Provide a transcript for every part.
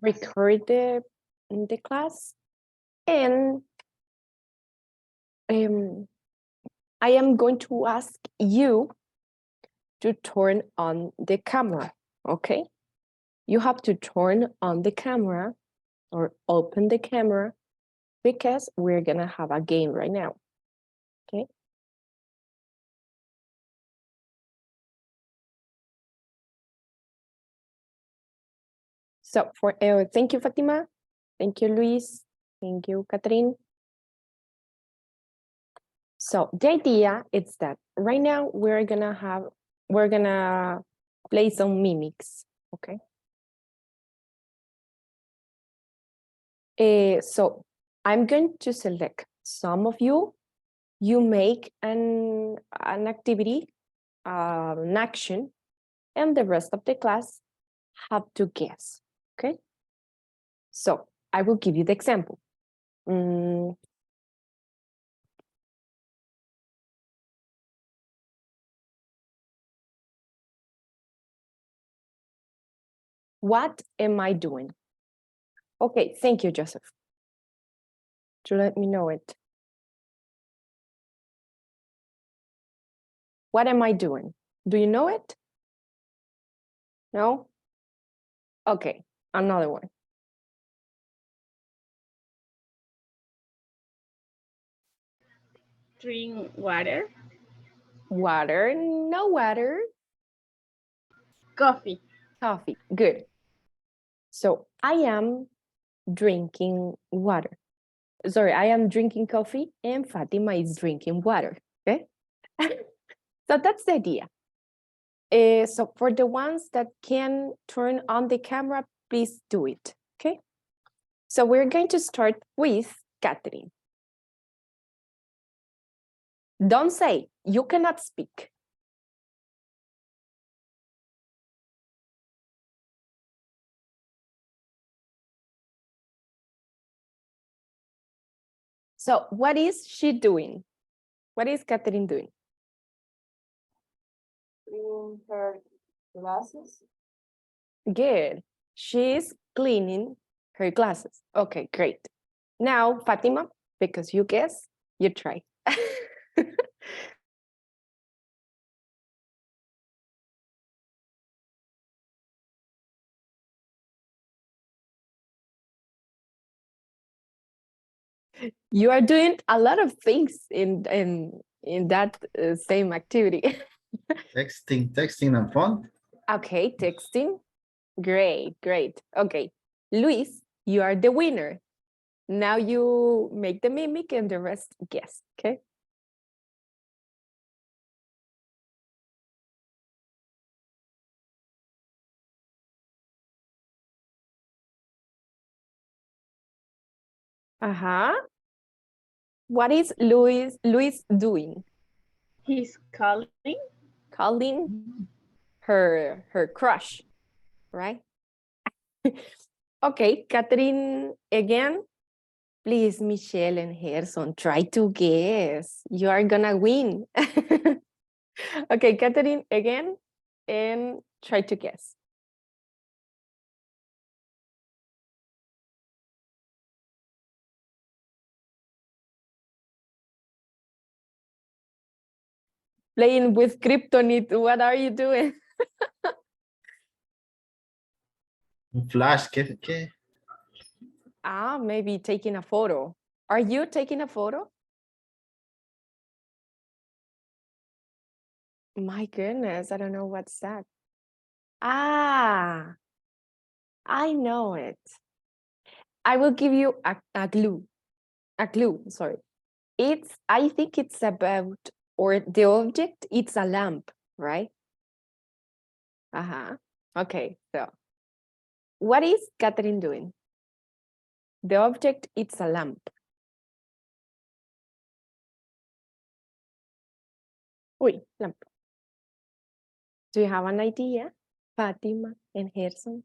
record the class, and I am going to ask you to turn on the camera, okay? You have to turn on the camera or open the camera because we're gonna have a game right now, okay? So thank you, Fatima. Thank you, Luis. Thank you, Catherine. So the idea is that right now we're gonna play some mimics, okay? So I'm going to select some of you. You make an activity, an action, and the rest of the class have to guess, okay? So I will give you the example. What am I doing? Okay, thank you, Joseph, to let me know it. What am I doing? Do you know it? No? Okay, another one. Drink water. Water, no water. Coffee. Coffee, good. So I am drinking water. Sorry, I am drinking coffee and Fatima is drinking water, okay? So that's the idea. So for the ones that can turn on the camera, please do it, okay? So we're going to start with Catherine. Don't say, you cannot speak. So what is she doing? What is Catherine doing? Cleaning her glasses. Good. She's cleaning her glasses. Okay, great. Now, Fatima, because you guess, you try. You are doing a lot of things in that same activity. Texting and font. Okay, texting. Great, great. Okay, Luis, you are the winner. Now you make the mimic and the rest guess, okay? Uh-huh. What is Luis doing? He's calling. Calling her crush, right? Okay, Catherine again. Please, Michelle and Gerson, try to guess. You are gonna win. Okay, Catherine again, and try to guess. Playing with kryptonite, what are you doing? Flash, ¿qué? Ah, maybe taking a photo. Are you taking a photo? My goodness, I don't know what's that. Ah, I know it. I will give you a clue. A clue, sorry. I think it's about, or the object, it's a lamp, right? Uh-huh. Okay, so what is Catherine doing? The object, it's a lamp. Uy, lamp. Do you have an idea? Fatima and Gerson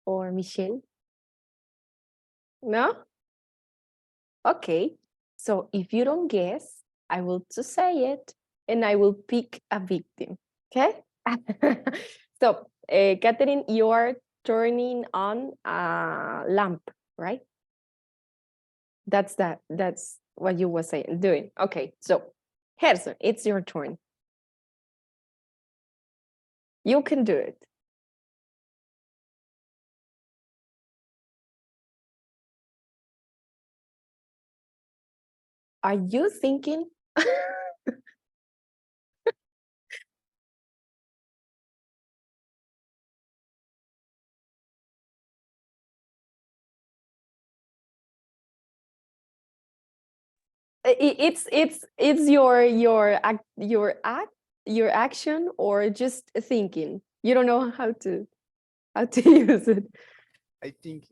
or Michelle? No? Okay, so if you don't guess, I will just say it and I will pick a victim, okay? So, Catherine, you are turning on a lamp, right? That's what you were saying, doing. Okay, so Gerson, it's your turn. You can do it. Are you thinking? It's your action or just thinking. You don't know how to use it. I think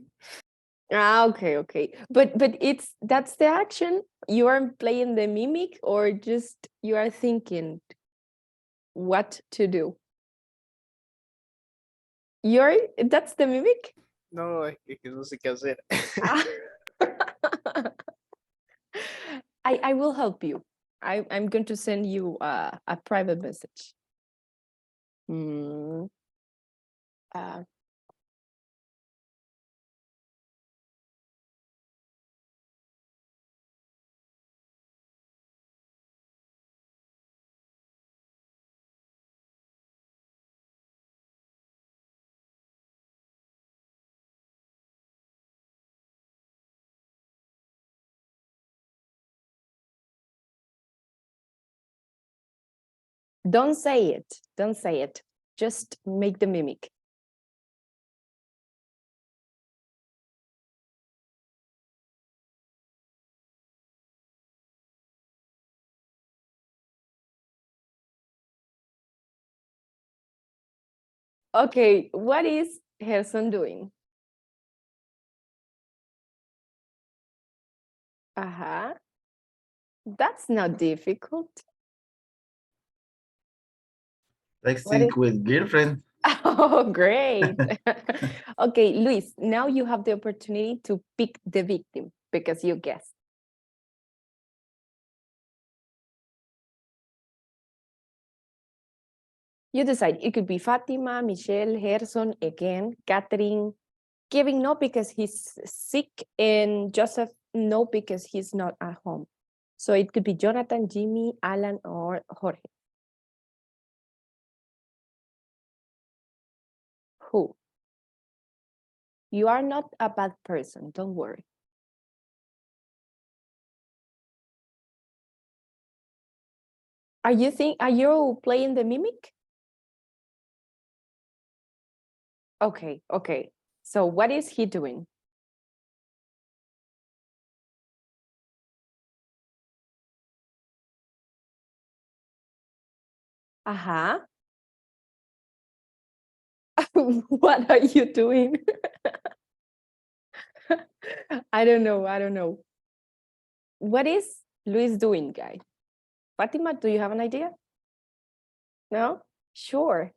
Okay. But that's the action. You are playing the mimic or just you are thinking what to do. That's the mimic? no, es que no sé qué hacer. Ah. I will help you. I'm going to send you a private message. Mm, uh, don't say it. Don't say it. Just make the mimic. Okay, what is Gerson doing? Uh-huh. That's not difficult. Texting with girlfriend. Oh, great. Okay, Luis, now you have the opportunity to pick the victim because you guessed. You decide. It could be Fatima, Michelle, Gerson, again, Catherine, Kevin, no, because he's sick, and Joseph, no, because he's not at home. So it could be Jonathan, Jimmy, Alan, or Jorge. Who? You are not a bad person, don't worry. Are you playing the mimic? Okay. So what is he doing? Uh-huh. What are you doing? I don't know. What is Luis doing, guy? Fatima, do you have an idea? No? Sure.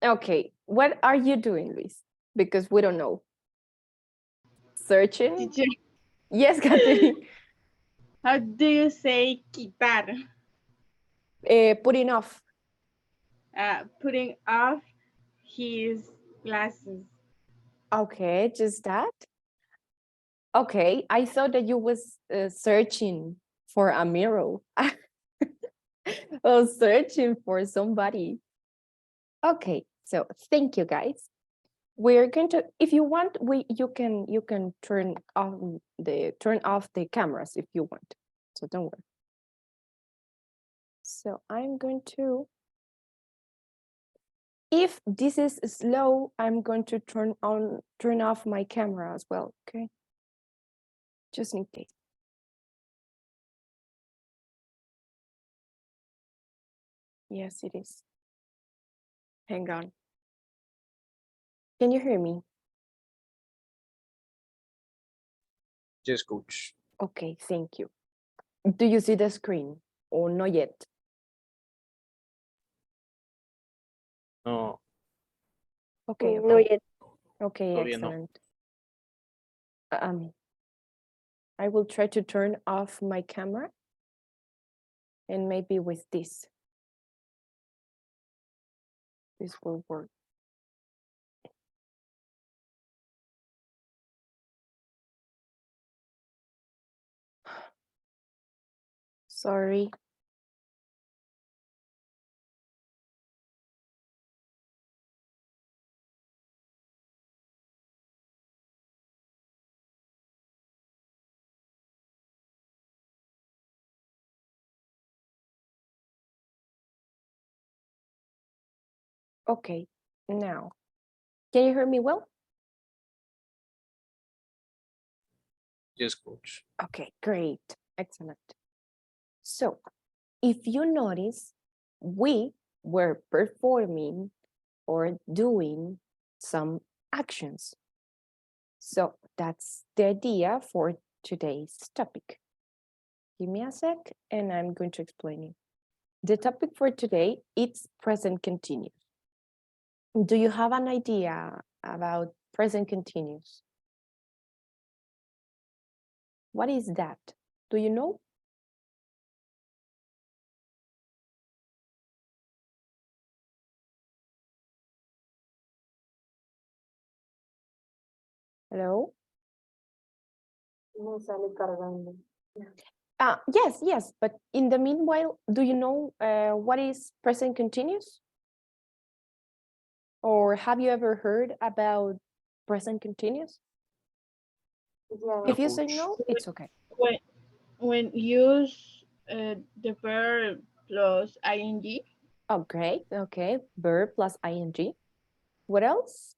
Okay, what are you doing, Luis? Because we don't know. Searching? Teacher, Yes, Catherine. how do you say quitar? Putting off. Putting off his glasses. Okay, just that. Okay, I thought that you was searching for a mirror. Well, searching for somebody. Okay, so thank you, guys. We're going to, if you want, you can turn off the cameras if you want. So don't worry. So I'm going to, if this is slow, I'm going to turn off my camera as well, okay? Just in case. Yes, it is. Hang on. Can you hear me? Yes, coach. Okay, thank you. Do you see the screen or not yet? No, Okay, No okay. yet. Okay, todavía no. excellent. I will try to turn off my camera and maybe with this will work. Sorry. Okay, now, can you hear me well? Yes, coach. Okay, great, excellent. So, if you notice, we were performing or doing some actions. So that's the idea for today's topic. Give me a sec and I'm going to explain it. The topic for today is present continuous. Do you have an idea about present continuous? What is that? Do you know? Hello? Me sale cargando. Yes, but in the meanwhile, do you know what is present continuous? Or have you ever heard about present continuous? Yeah. If you say coach. no, it's okay. When use the verb plus ing. Oh, great. Okay. Verb plus ing. What else?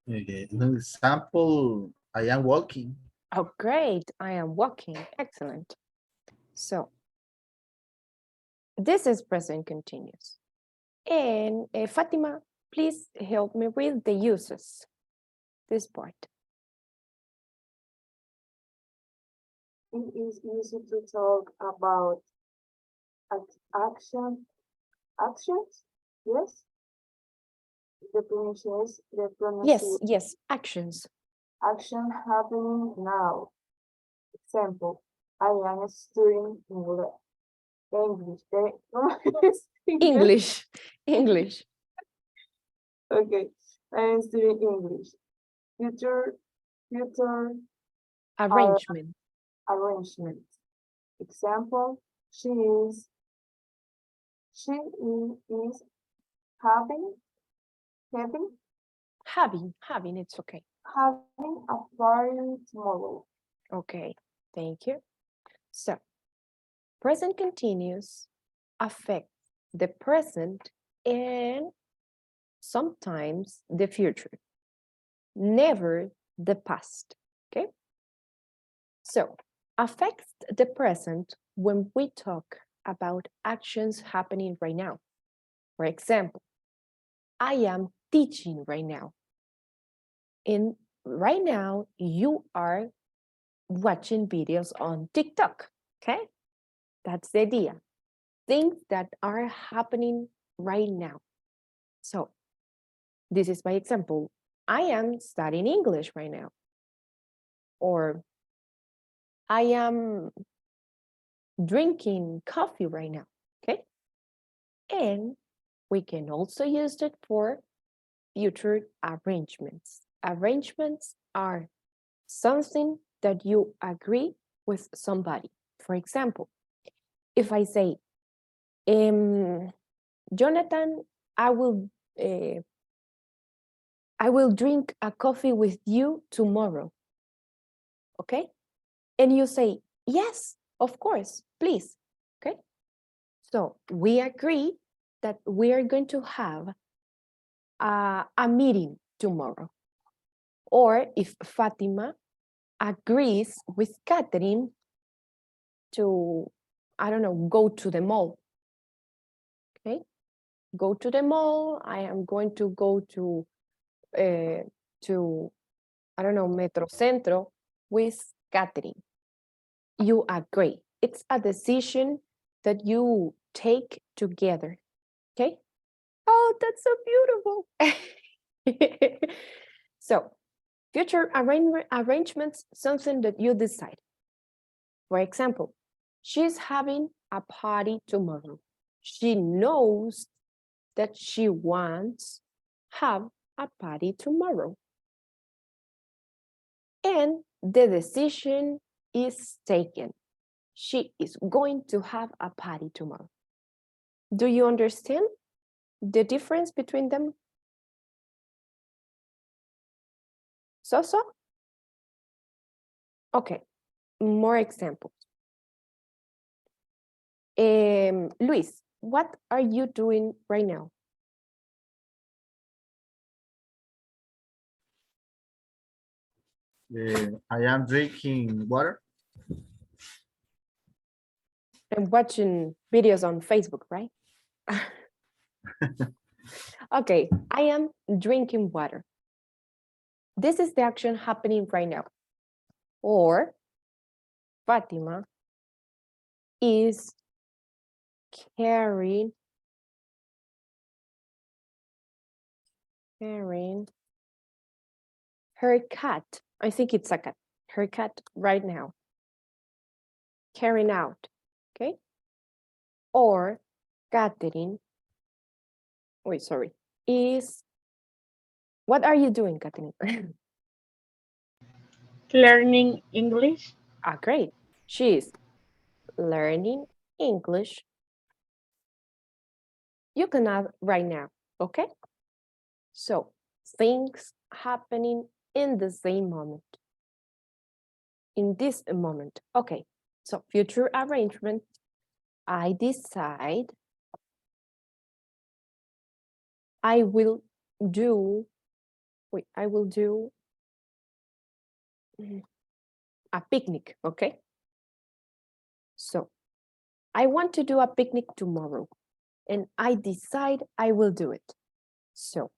Okay. An example, I am walking. Oh, great. I am walking. Excellent. So this is present continuous. And Fatima, please help me with the uses. This part. It is easy to talk about actions. Yes. The Yes, actions. action happening now. Example, I am studying English. English. English. Okay, I am studying English. Future Arrangement. arrangement. Example, she is having Having, it's okay. having a party tomorrow. Okay, thank you. So, present continuous affects the present and sometimes the future, never the past, okay? So, affects the present when we talk about actions happening right now. For example, I am teaching right now. And right now, you are watching videos on TikTok, okay? That's the idea. Things that are happening right now. So this is my example. I am studying English right now. Or I am drinking coffee right now, okay? And we can also use it for future arrangements. Arrangements are something that you agree with somebody. For example, if I say, Jonathan, I will drink a coffee with you tomorrow. Okay? And you say, yes, of course, please. Okay? So we agree that we are going to have a meeting tomorrow. Or if Fatima agrees with Catherine to, I don't know, go to the mall. Okay? Go to the mall. I am going to go to I don't know, Metro Centro with Catherine. You agree. It's a decision that you take together. Okay? Oh, that's so beautiful. So, future arrangements, something that you decide. For example, she's having a party tomorrow. She knows that she wants have a party tomorrow. and the decision is taken. She is going to have a party tomorrow. Do you understand the difference between them? So? Okay, more examples. Luis, what are you doing right now? I am drinking water. I'm watching videos on Facebook, right? Okay, I am drinking water. This is the action happening right now. Or Fatima is carrying her cat. I think it's a cat. Her cat right now. Carrying out, okay? Or Catherine, wait, sorry, is, what are you doing, Catherine? Learning English. Ah, great. She is learning English. You can add right now, okay? So things happening in the same moment. In this moment, okay. So future arrangement, I decide I will do, wait, I will do a picnic, okay? So I want to do a picnic tomorrow and I decide I will do it. So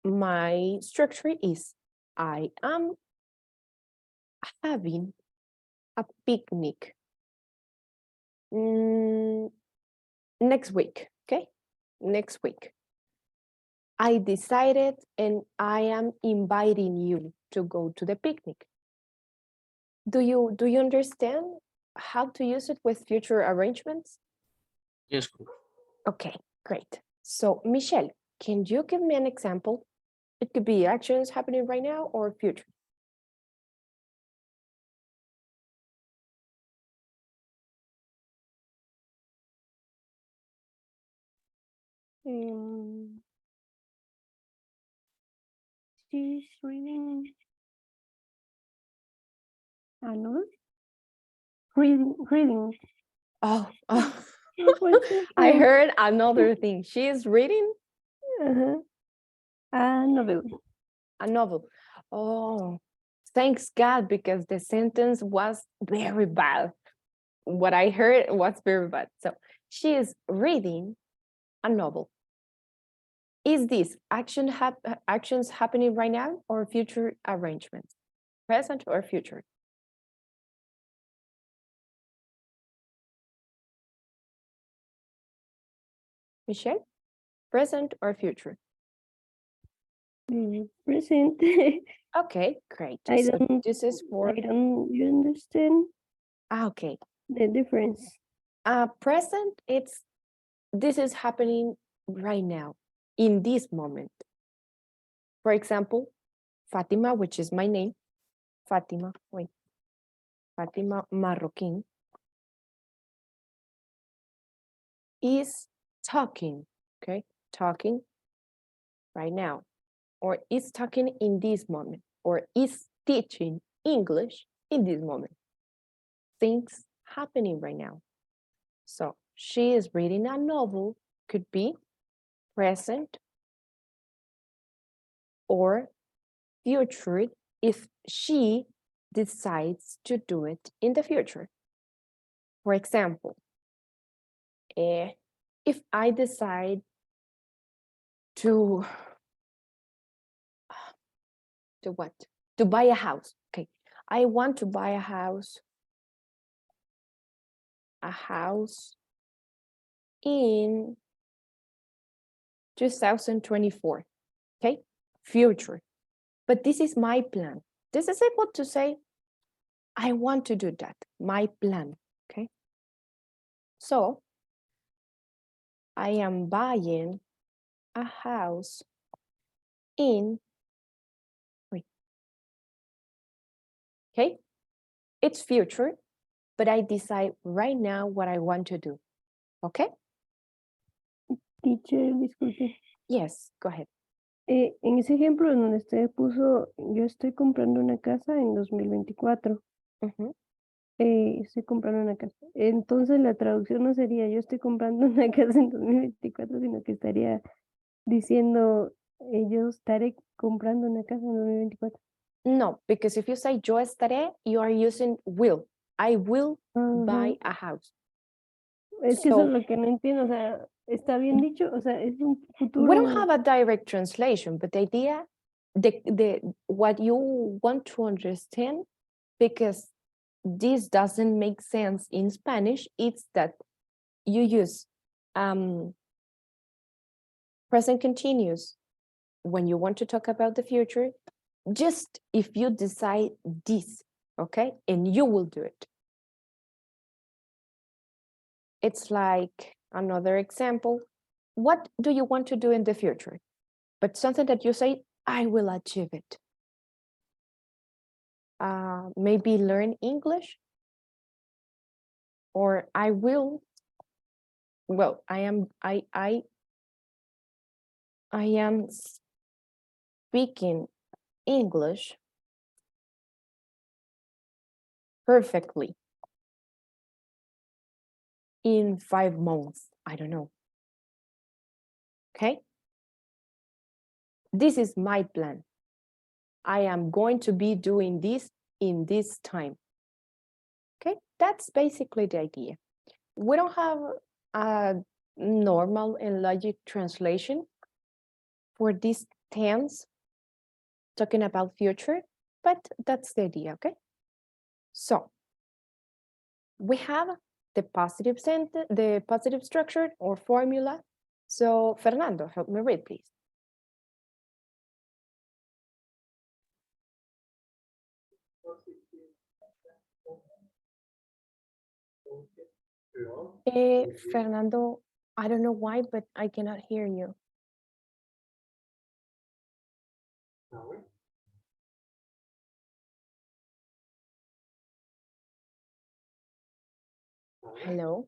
my structure is I am having a picnic next week, okay? Next week. I decided and I am inviting you to go to the picnic. Do you understand how to use it with future arrangements? Yes, coach. Okay, great. So Michelle, can you give me an example? It could be actions happening right now or future. She's reading a novel. Reading. Oh, What's it? I heard another thing. She is reading A novel. a novel. Oh, thanks God, because the sentence was very bad. What I heard was very bad. So she is reading a novel. Is this actions happening right now or future arrangements? Present or future? Michelle, present or future? Present. Okay, great. I So don't. this is for, I don't. You understand okay. the difference? Present, this is happening right now, in this moment. For example, Fatima, which is my name, Fatima Marroquin, is talking, okay? Talking right now, or is talking in this moment, or is teaching English in this moment. Things happening right now. So she is reading a novel, could be present or future if she decides to do it in the future. For example, if I decide to what? To buy a house. Okay, I want to buy a house in 2024. Okay, future. But this is my plan. This is equal to say, I want to do that, my plan, okay? So I am buying a house in, wait, Okay? It's future, but I decide right now what I want to do. Okay? Teacher, disculpe. Yes, go ahead. En ese ejemplo en donde usted puso, yo estoy comprando una casa en 2024. Mhm. Estoy comprando una casa. Entonces la traducción no sería yo estoy comprando una casa en 2024, sino que estaría diciendo yo estaré comprando una casa en 2024. No, because if you say yo estaré, you are using will. I will buy a house. Es que eso So- es lo que no entiendo, o sea, ¿está bien dicho? O sea, es un futuro. We don't have a direct translation, but the idea, what you want to understand, because this doesn't make sense in Spanish, it's that you use present continuous when you want to talk about the future, just if you decide this, okay, and you will do it. It's like another example. What do you want to do in the future? But something that you say, I will achieve it. Maybe learn English, or I will. Well, I am speaking English perfectly in 5 months. I don't know. Okay. This is my plan. I am going to be doing this in this time. Okay, that's basically the idea. We don't have a normal and logic translation for this tense talking about future, but that's the idea, okay? So we have the positive sentence, the positive structure or formula. So Fernando, help me read, please. Fernando, I don't know why, but I cannot hear you. Hello?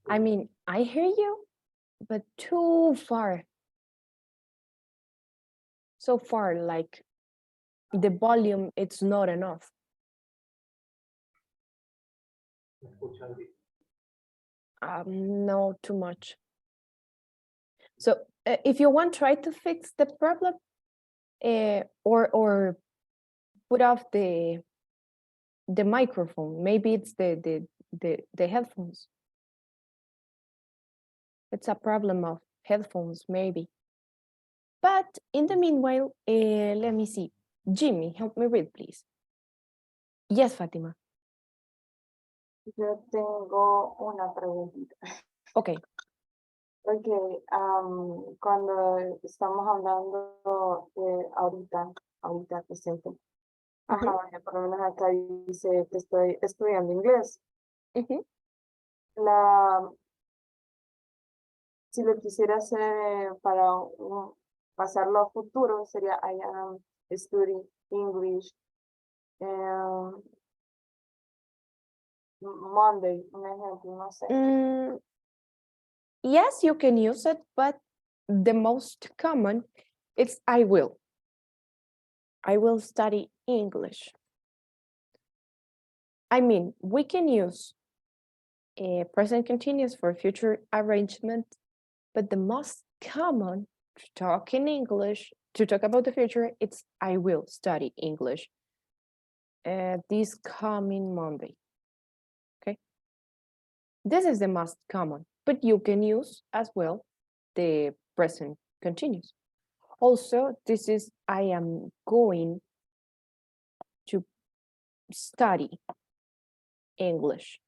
I mean, I hear you, but too far. So far, like the volume, it's not enough. No, too much. So if you want, try to fix the problem or put off the microphone. Maybe it's the headphones. It's a problem of headphones, maybe. But in the meanwhile, let me see. Jimmy, help me read, please. Yes, Fatima. Yo tengo una preguntita. Okay. Ok, cuando estamos hablando de ahorita presente. Ajá, por lo menos acá dice que estoy estudiando inglés. Ujú. Si lo quisiera hacer para pasarlo a futuro, sería I am studying English Monday, un ejemplo, no sé. Yes, you can use it, but the most common is I will. I will study English. I mean, we can use present continuous for future arrangement, but the most common to talk in English, to talk about the future, it's I will study English this coming Monday. Okay. This is the most common, but you can use as well the present continuous. Also, this is I am going to study English.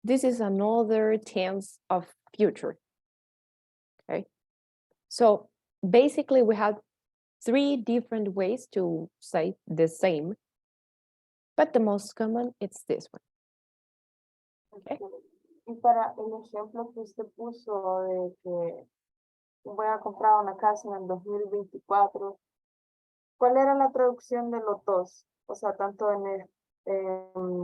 This is another tense of future. Okay. So basically we have 3 different ways to say the same, but the most common it's this one. Okay. Y para el ejemplo que usted puso de que voy a comprar una casa en el 2024, ¿Cuál era la traducción de los dos? O sea, tanto en el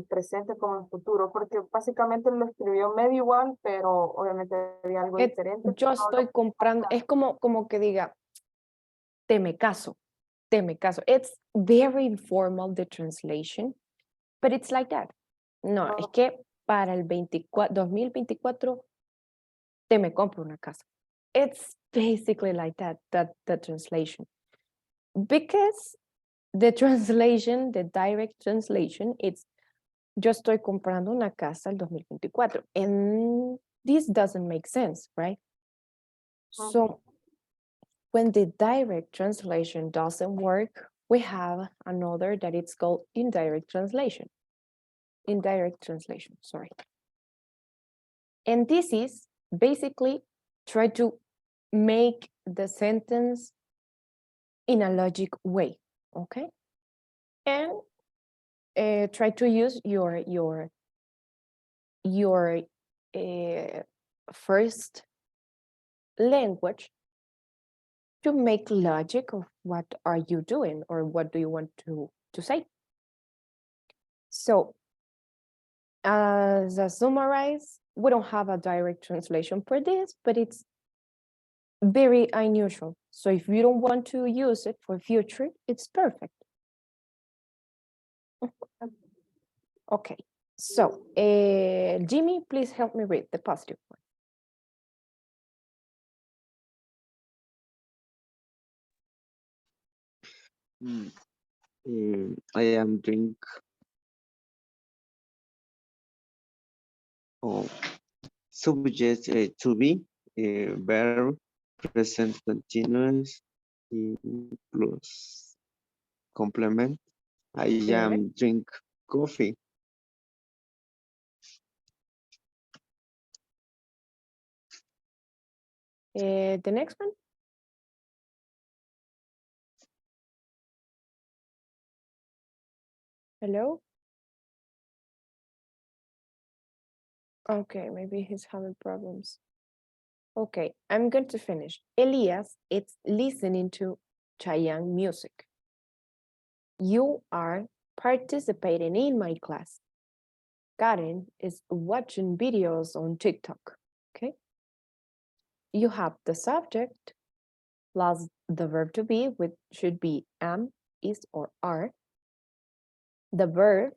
presente como en futuro, porque básicamente lo escribió medio igual, pero obviamente había algo diferente. Yo No estoy lo- comprando, es como que diga, te me caso, te me caso. It's very informal, the translation, but it's like that. No, es que para el 2024 te me compro una casa. It's basically like that, the translation. Because the translation, the direct translation, it's yo estoy comprando una casa el 2024. And this doesn't make sense, right? So when the direct translation doesn't work, we have another that it's called indirect translation. Indirect translation, sorry. And this is basically try to make the sentence in a logic way, okay? And try to use your first language to make logic of what are you doing or what do you want to say. So as a summarize, we don't have a direct translation for this, but it's very unusual. So if you don't want to use it for future, it's perfect. Okay, so Jimmy, please help me read the positive one. I am drink. Oh, subject to be verb present continuous plus complement. I am drink coffee. The next one. Hello? Okay, maybe he's having problems. Okay, I'm going to finish. Elias, it's listening to Chayanne music. You are participating in my class. Karen is watching videos on TikTok, okay? You have the subject plus the verb to be, which should be am, is, or are. The verb,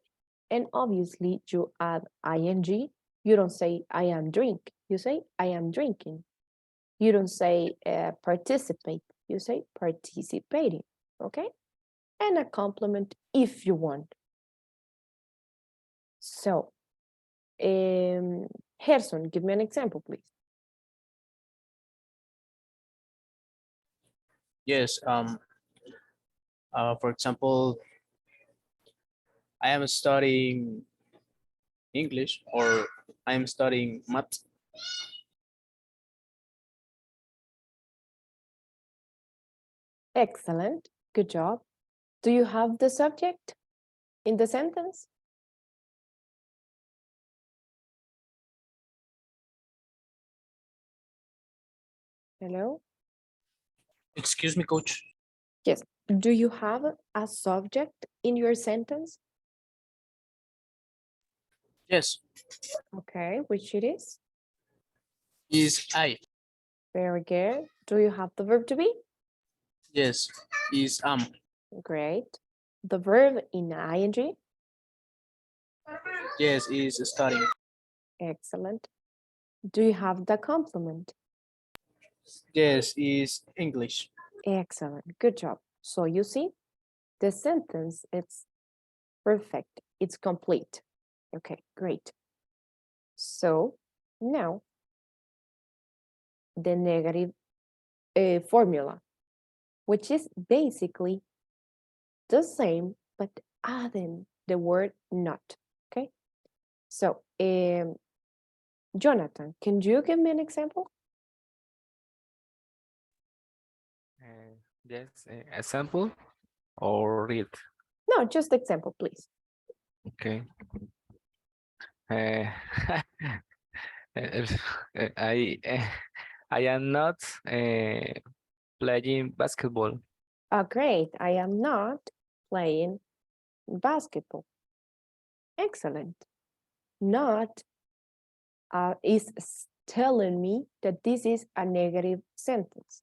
and obviously you add ing. You don't say I am drink, you say I am drinking. You don't say participate, you say participating, okay? And a complement if you want. So, Gerson, give me an example, please. Yes. For example, I am studying English or I am studying math. Excellent, good job. Do you have the subject in the sentence? Hello? Excuse me, coach. Yes, do you have a subject in your sentence? Yes, Okay, which it is? is I. Very good. Do you have the verb to be? Yes, is am. Great. The verb in ing? Yes, is studying. Excellent. Do you have the complement? Yes, is English. Excellent, good job. So you see, the sentence, it's perfect, it's complete. Okay, great. So now, the negative formula, which is basically the same, but adding the word not, okay? So, Jonathan, can you give me an example? Yes, example or read. No, just example, please. Okay. Uh, I I am not playing basketball. Oh, great. I am not playing basketball. Excellent. Not is telling me that this is a negative sentence.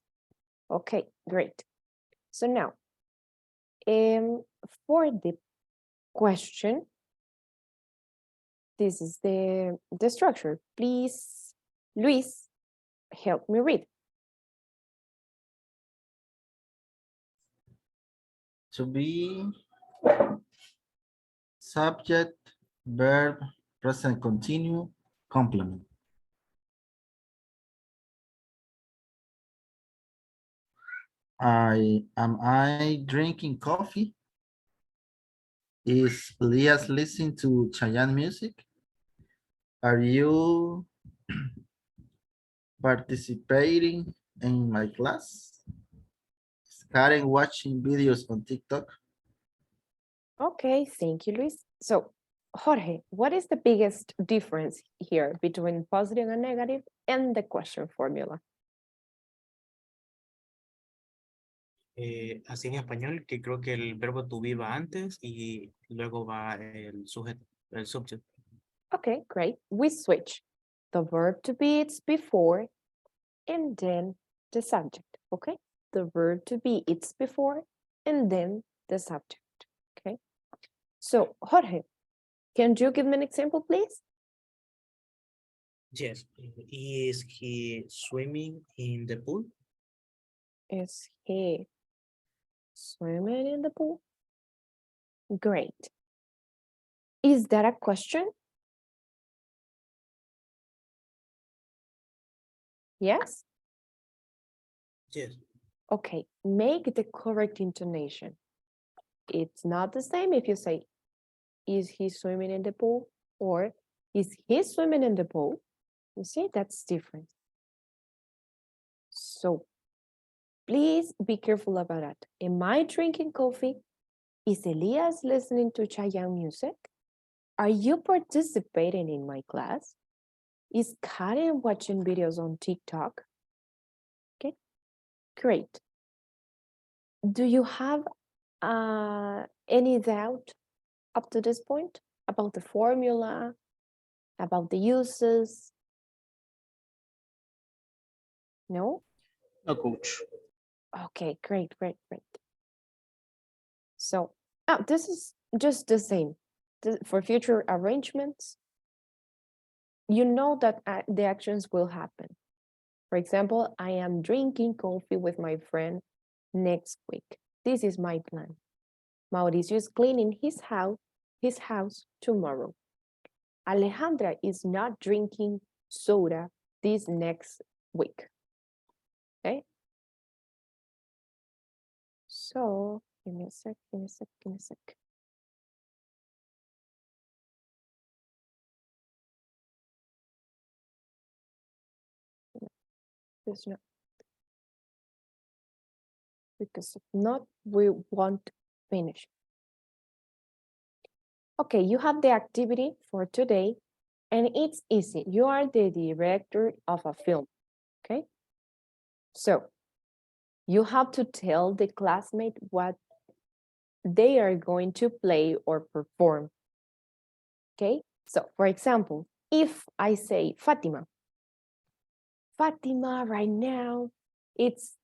Okay, great. So now, for the question, this is the structure. Please, Luis, help me read. To be, subject, verb, present continue, complement. Am I drinking coffee? Is Elias listening to Chayanne music? Are you participating in my class? Is Karen watching videos on TikTok? Okay, thank you, Luis. So, Jorge, what is the biggest difference here between positive and negative and the question formula? Así en español, que creo que el verbo to be va antes y luego va el sujeto, el subject. Okay, great. We switch. The verb to be it's before and then the subject, okay? The verb to be it's before and then the subject, okay? So, Jorge, can you give me an example, please? Yes. Is he swimming in the pool? Is he swimming in the pool? Great. Is that a question? Yes? Yes. Okay, make the correct intonation. It's not the same if you say, is he swimming in the pool? Or is he swimming in the pool? You see, that's different. So please be careful about that. Am I drinking coffee? Is Elias listening to Chayanne music? Are you participating in my class? Is Karen watching videos on TikTok? Okay, great. Do you have any doubt up to this point about the formula, about the uses? No? No, coach. Okay, great. So, this is just the same. For future arrangements, you know that the actions will happen. For example, I am drinking coffee with my friend next week. This is my plan. Mauricio is cleaning his house tomorrow. Alejandra is not drinking soda this next week. Okay? So, give me a sec. There's no, because if not, we won't finish. Okay, you have the activity for today, and it's easy. You are the director of a film, okay? So, you have to tell the classmate what they are going to play or perform, okay? So, for example, if I say Fatima right now, it's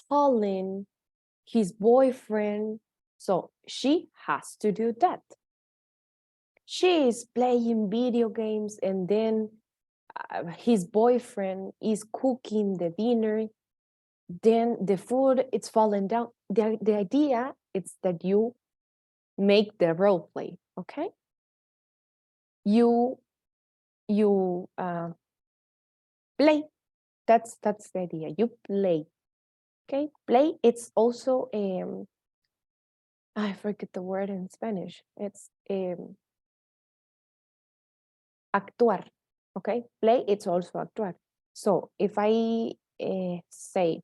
calling his boyfriend, so she has to do that. She is playing video games and then his boyfriend is cooking the dinner, then the food it's falling down. The idea is that you make the role play, okay? You play. That's the idea. You play. Okay, play. It's also I forget the word in Spanish. It's actuar. Okay, play. It's also actuar. So if I say,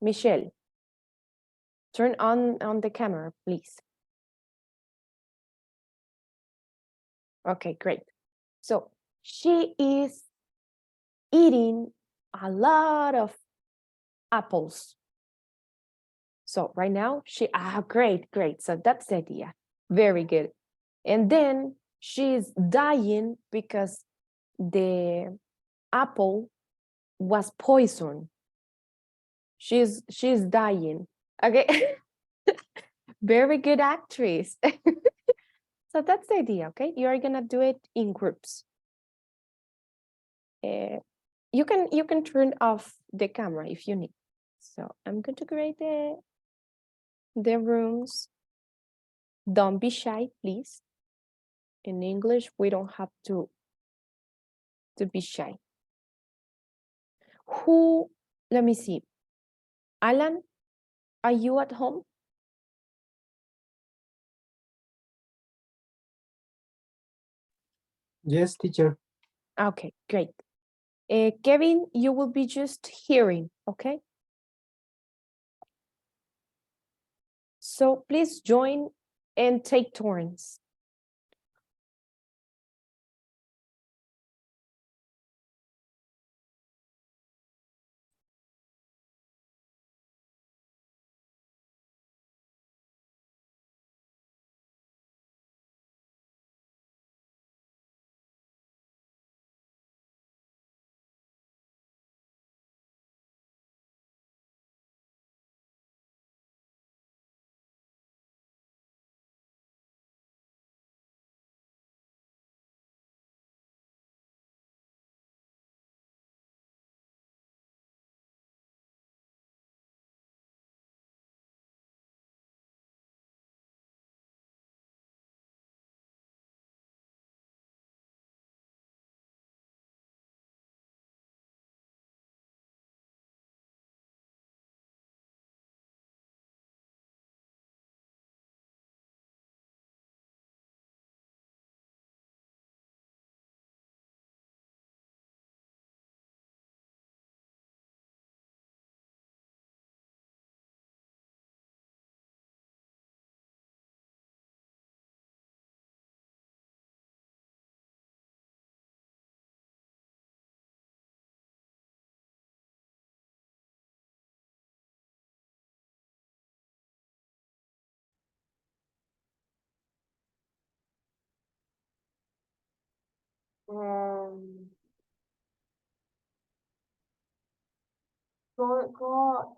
Michelle, turn on the camera, please. Okay, great. So she is eating a lot of apples. So right now, great, great. So that's the idea. Very good. And then she's dying because the apple was poison. She's dying. Okay. Very good actress. So that's the idea, okay? You are gonna do it in groups. You can turn off the camera if you need. So I'm going to create the rooms. Don't be shy, please. In English, we don't have to be shy. Let me see. Alan, are you at home? Yes, teacher. Okay, great. Kevin, you will be just hearing, okay? So please join and take turns.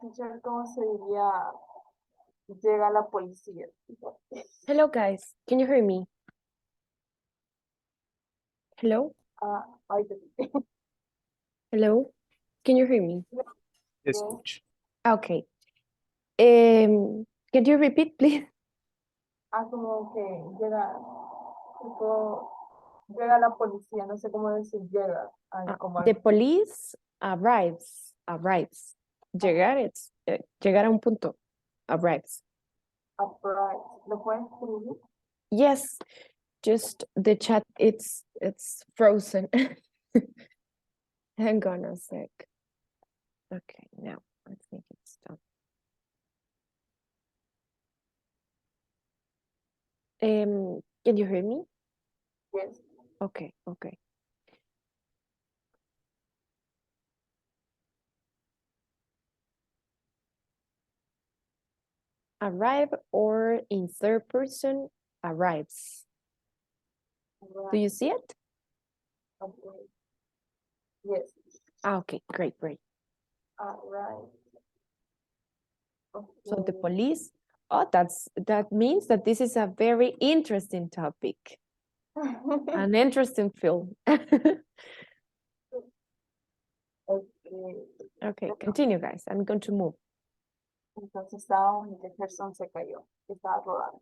Teacher, ¿cómo se diría? Llega la policía. Hello, guys. Can you hear me? Hello? Ay, Hello? Can you hear me? Yes, Yes. teacher. Okay. Can you repeat, please? Como que llega, tipo, llega la policía, no sé cómo decir llega. Como The police arrives. Llegar es llegar a un punto. Arrives. upright. ¿Lo puedes escribir? Yes, just the chat, it's frozen. Hang on a sec. Okay, now I think it's done. Can you hear me? Yes. Okay, okay. Arrive or in third person, arrives. Do you see it? Okay. Yes. Okay, great, great. Right. So the police, that means that this is a very interesting topic, an interesting film. Okay, continue, guys. I'm going to move. Entonces estábamos en que Gerson se cayó, que estaba rodando.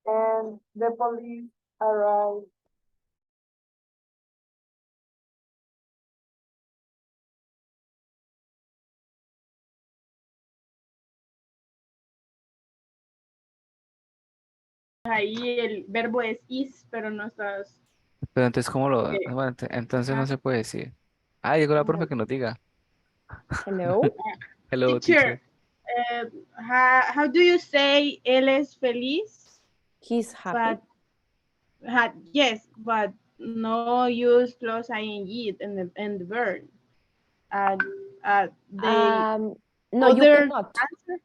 And the police arrived. Ahí el verbo es is, pero no estás. Pero entonces, ¿cómo lo...? eh, Bueno, entonces no ah, se puede decir. Ah, llegó la profe que nos diga. Hello? Hello, teacher, teacher. how do you say él es feliz? He's happy. Yes, but no use plus ing in the verb. They No, you other cannot. answer,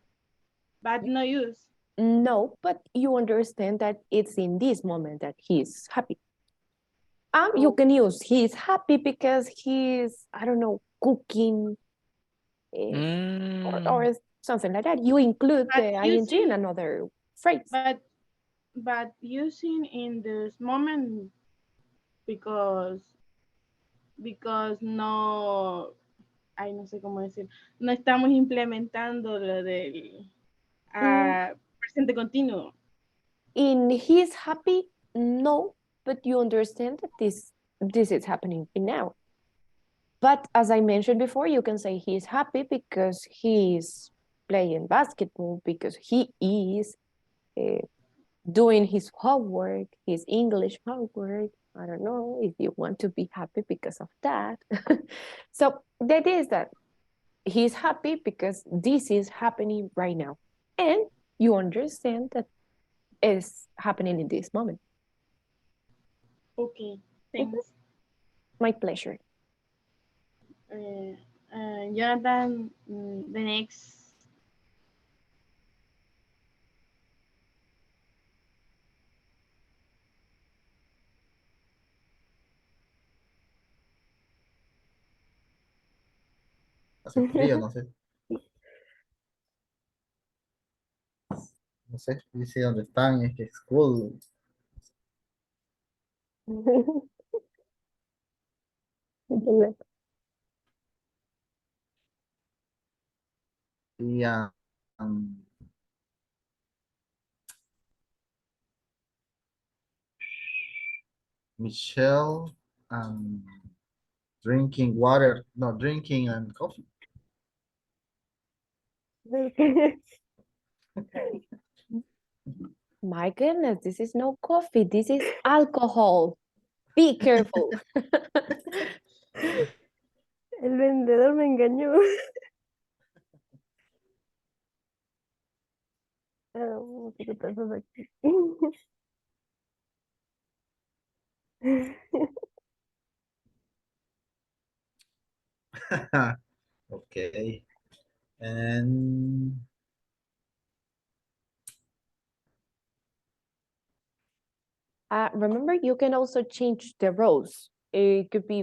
but no use. No, but you understand that it's in this moment that he's happy. You can use he's happy because he's, I don't know, cooking or something like that. You include But the ing using- in another phrase. But using in this moment because no, ay, no sé cómo decir, no estamos implementando lo del presente continuo. In he's happy, no, but you understand that this is happening now. But as I mentioned before, you can say he's happy because he's playing basketball, because he is doing his homework, his English homework. I don't know if you want to be happy because of that. So the idea is that he's happy because this is happening right now. And you understand that it's happening in this moment. Okay, thanks. My pleasure. Jonathan, the next. Hace frío, no sé. No sé, dice dónde están, es que school. Y, Michelle, drinking water, no, drinking and coffee. My goodness, this is no coffee, this is alcohol. Be careful. El vendedor me engañó. No sé qué pasó aquí. Okay. And Remember, you can also change the roles. It could be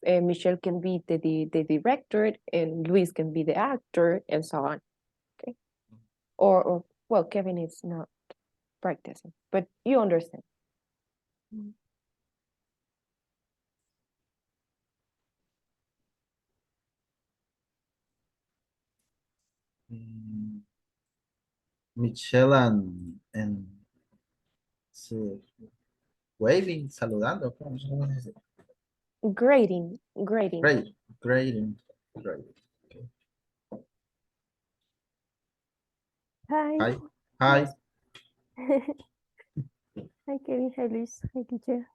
Michelle can be the director, and Luis can be the actor, and so on. Okay. Or well, Kevin is not practicing, but you understand. Michelle and sí, waving, saludando. ¿Cómo se dice? Grading. Great, grading, great. Okay. Hi. Hi, hi. Hi, Kevin. Hi, Luis. Hi, teacher.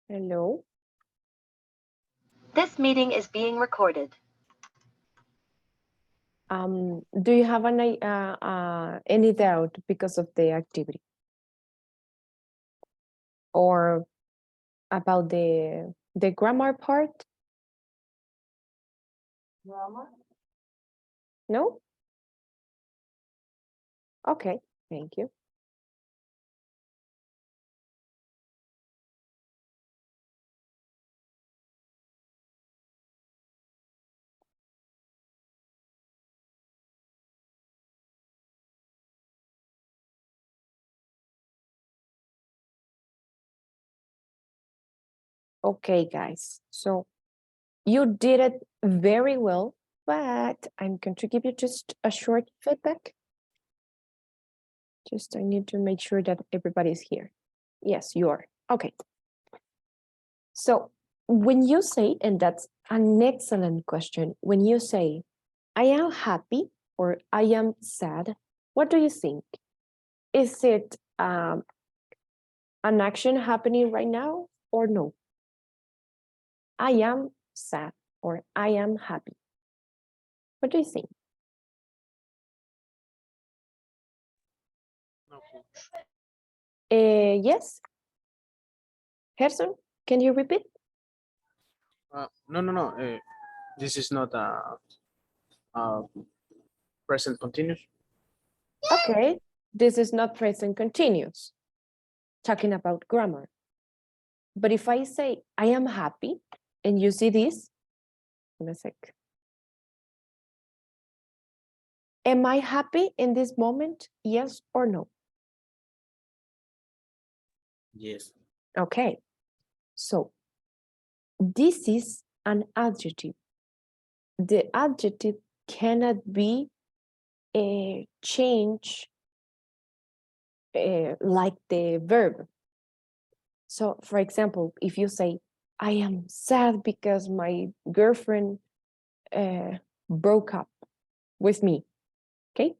Hello. This meeting is being recorded. Do you have any doubt because of the activity? Or about the grammar part? Grammar. No? Okay, thank you. Okay, guys, so you did it very well, but I'm going to give you just a short feedback. I need to make sure that everybody's here. Yes, you are. Okay. So when you say, and that's an excellent question, when you say, I am happy or I am sad, what do you think? Is it an action happening right now or no? I am sad or I am happy. What do you think? No, Yes, Gerson, can you repeat? No. This is not a present continuous. Okay, this is not present continuous, talking about grammar. But if I say, I am happy, and you see this, give me a sec. Am I happy in this moment? Yes or no? Yes. Okay, so this is an adjective. The adjective cannot be a change like the verb. So for example, if you say, I am sad because my girlfriend broke up with me, okay?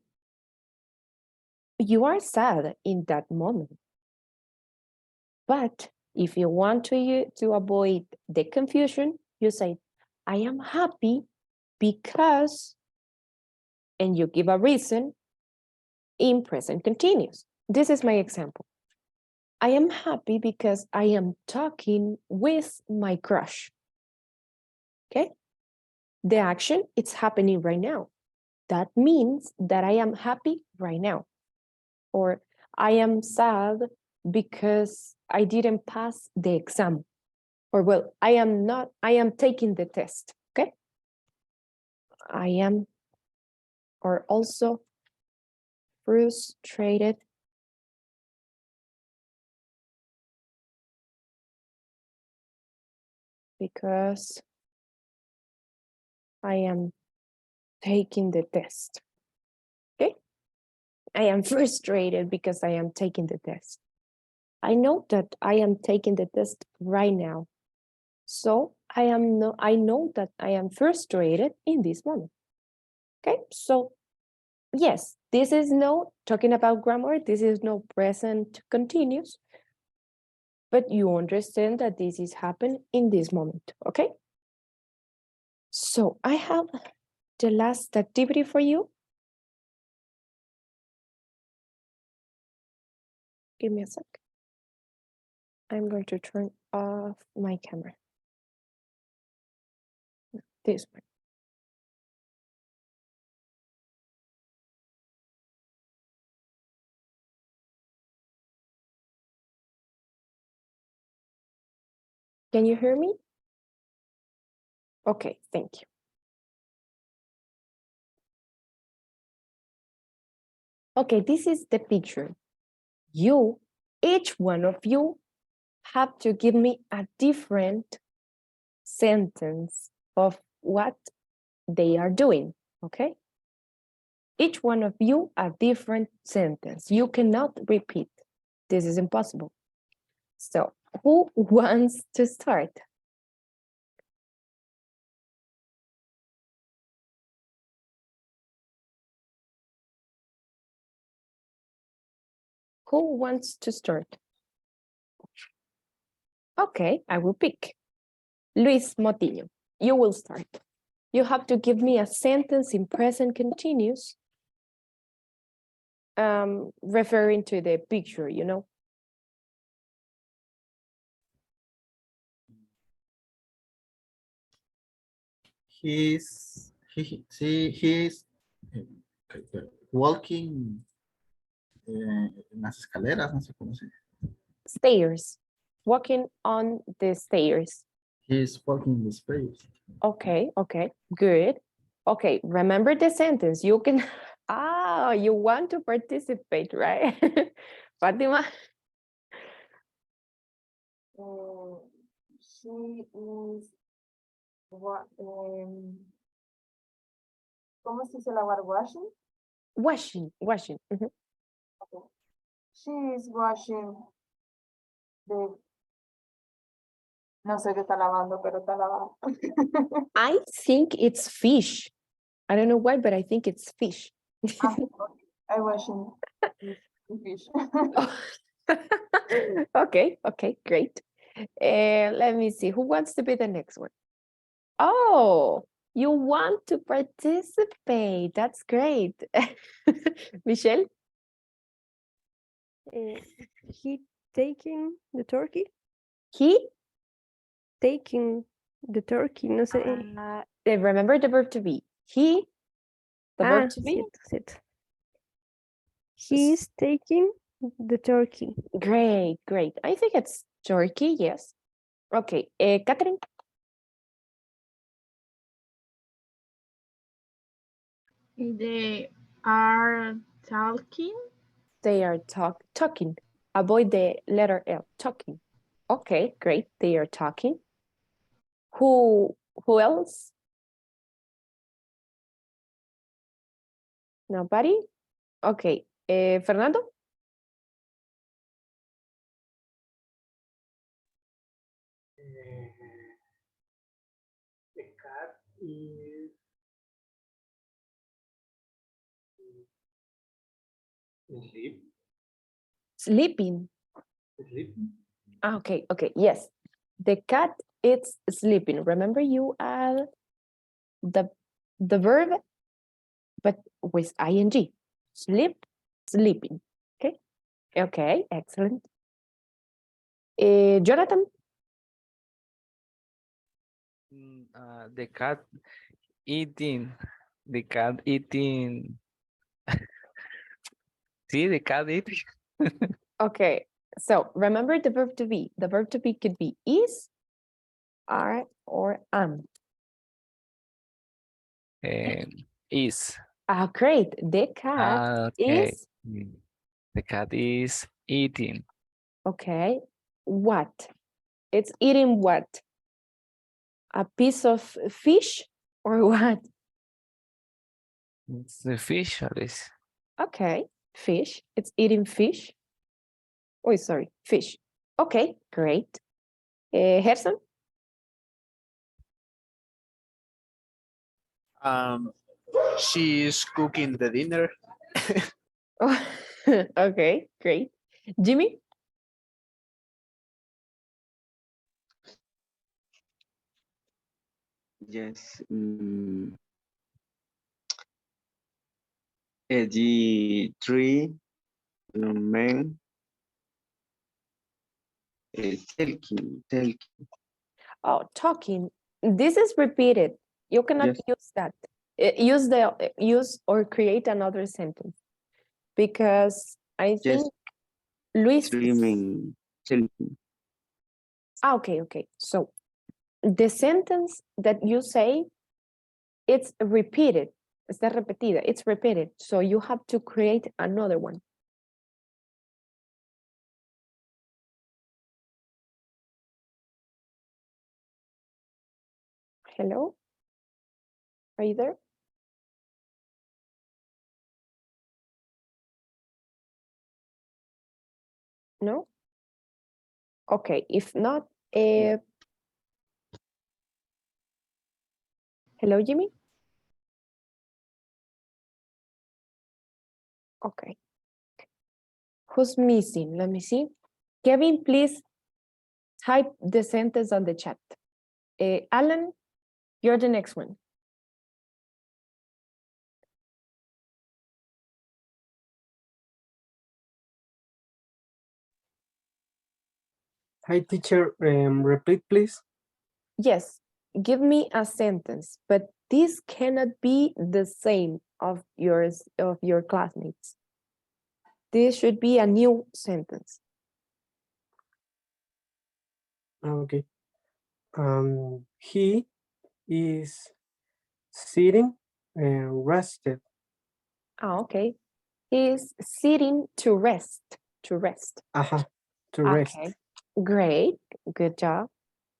You are sad in that moment. But if you want to avoid the confusion, you say, I am happy because, and you give a reason in present continuous. This is my example. I am happy because I am talking with my crush. Okay? The action, it's happening right now. That means that I am happy right now. Or I am sad because I didn't pass the exam. Or well, I am taking the test, okay? I am, or also frustrated because I am taking the test, okay? I am frustrated because I am taking the test. I know that I am taking the test right now. So I know that I am frustrated in this moment. Okay, so yes, this is no, talking about grammar, this is no present continuous, but you understand that this is happening in this moment, okay? So I have the last activity for you. Give me a sec. I'm going to turn off my camera. This one. Can you hear me? Okay, thank you. Okay, this is the picture. You, each one of you, have to give me a different sentence of what they are doing, okay? Each one of you a different sentence. You cannot repeat. This is impossible. So who wants to start? Who wants to start? Okay, I will pick. Luis Motillo, you will start. You have to give me a sentence in present continuous referring to the picture, you know. He's walking en las escaleras, no sé cómo se dice. Stairs, walking on the stairs. He's walking the space. Okay, okay, good. Okay, remember the sentence. You can, you want to participate, right? Fatima? She is what ¿cómo se dice lavar? Washing? Washing. Mhm. Okay. She is washing the no sé qué está lavando, pero está lavando. I think it's fish. I don't know why, but I think it's fish. I washing the fish. Okay, great. Let me see, who wants to be the next one? Oh, you want to participate. That's great. Michelle? He taking the turkey. He, taking the turkey, no sé. remember the verb to be. He, the verb to be. Cierto, cierto. He's taking the turkey. Great, great. I think it's turkey, yes. Okay, Catherine. They are talking. They are talking. Avoid the letter L, talking. Okay, great. They are talking. Who else? Nobody? Okay, Fernando? The cat is sleep. Sleeping. Sleeping. Okay, okay, yes. The cat is sleeping. Remember you add the verb, but with ing. Sleep, sleeping. Okay, okay, excellent. Jonathan? The cat eating. The cat eating. Sí, the cat eating. Okay, so remember the verb to be. The verb to be could be is, are, or am. Is. Great. The cat Okay. is, The cat is eating. okay, what? It's eating what? A piece of fish or what? It's the fish, Alice. Okay, fish. It's eating fish. Oh, sorry, fish. Okay, great. Gerson? She is cooking the dinner. Oh, okay, great. Jimmy? Yes. The 3 men talking. Oh, talking. This is repeated. You cannot Yes. use that. Use or create another sentence because I Yes. think Luis. 3 men talking. Okay, okay. So the sentence that you say, it's repeated. Está repetida. It's repeated. So you have to create another one. Hello? Are you there? No? Okay, if not, hello, Jimmy? Okay. Who's missing? Let me see. Kevin, please type the sentence on the chat. Alan, you're the next one. Hi, teacher. Repeat, please. Yes, give me a sentence, but this cannot be the same of your classmates. This should be a new sentence. Okay. He is sitting and rested. Okay. He's sitting to rest. To rest. To rest. Okay. Great. Good job.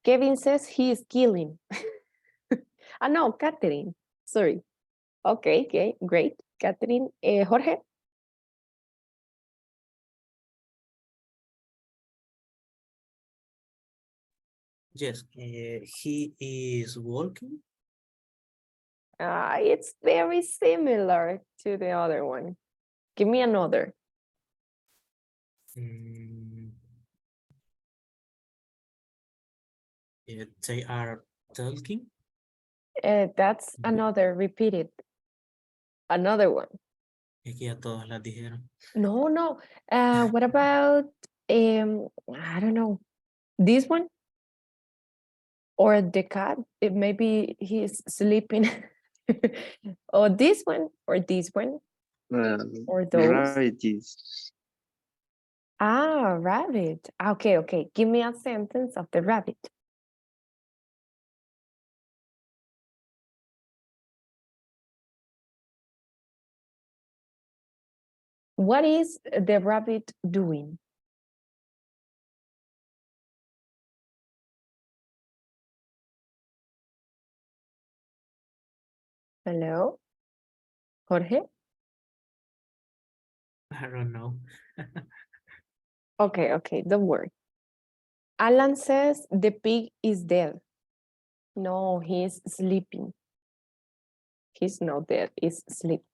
Kevin says he is killing. No, Catherine. Sorry. Okay, okay, great. Catherine. Jorge? Yes, he is walking. It's very similar to the other one. Give me another. They are talking. That's another, repeated. Another one. Es que ya todas las dijeron. No, no. What about, I don't know. This one? Or the cat? Maybe he's sleeping. Or this one, or this one, or those. Varieties. Ah, rabbit. Okay, okay. Give me a sentence of the rabbit. What is the rabbit doing? Hello? Jorge? I don't know. Okay, okay, don't worry. Alan says the pig is dead. No, he's sleeping. He's not dead, he's sleeping.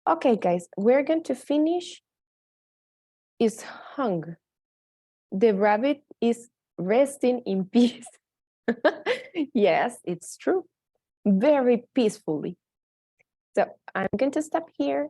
Okay, guys, we're going to finish. Is hung. The rabbit is resting in peace. Yes, it's true. Very peacefully. So I'm going to stop here.